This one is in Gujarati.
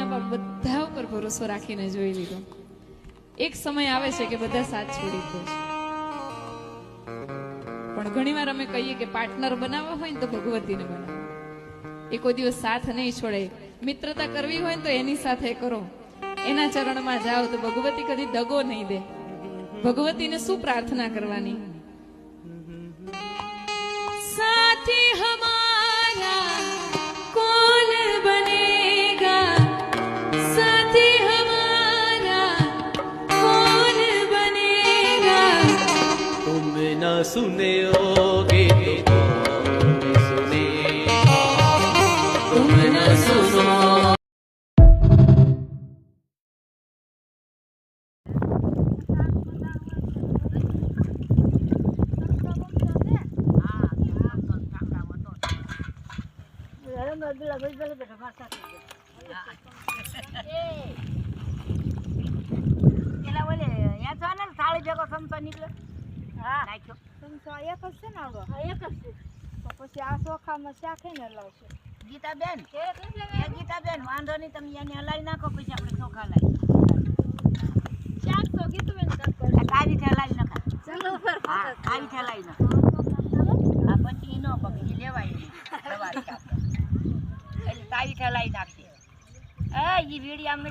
મા બાપ બધા ઉપર ભરોસો રાખીને જોઈ લીધો. એક સમય આવે છે કે બધા સાથ છોડી દે છે, પણ ઘણીવાર અમે કહીએ કે પાર્ટનર બનાવવા હોય ને તો ભગવતીને બનાવો. એ કોઈ દિવસ સાથ નહીં છોડે. મિત્રતા કરવી હોય ને તો એની સાથે કરો, એના ચરણમાં જાઓ તો ભગવતી કદી દગો નહીં દે. ભગવતીને શું પ્રાર્થના કરવાની? સાથી હમારા કોણ બનેગા, સાથી હમારા કોણ બનેગા. तुम न सुने होगे तो कौन सुनेगा, तुम न सुनो. પછી આ ચોખામાં શાખે ને લાવશે ગીતાબેન. ગીતાબેન વાંધો નહીં, તમે એને હલાવી નાખો, પછી આપણે ચોખા લાવી શાક તો ગીતુબેન કાવી હલાવી નાખા. કાવી હલાવી નાખો. આ પછી નો પકડી લેવાય એટલે તાવી હલાવી નાખીએ. એ વીડિયા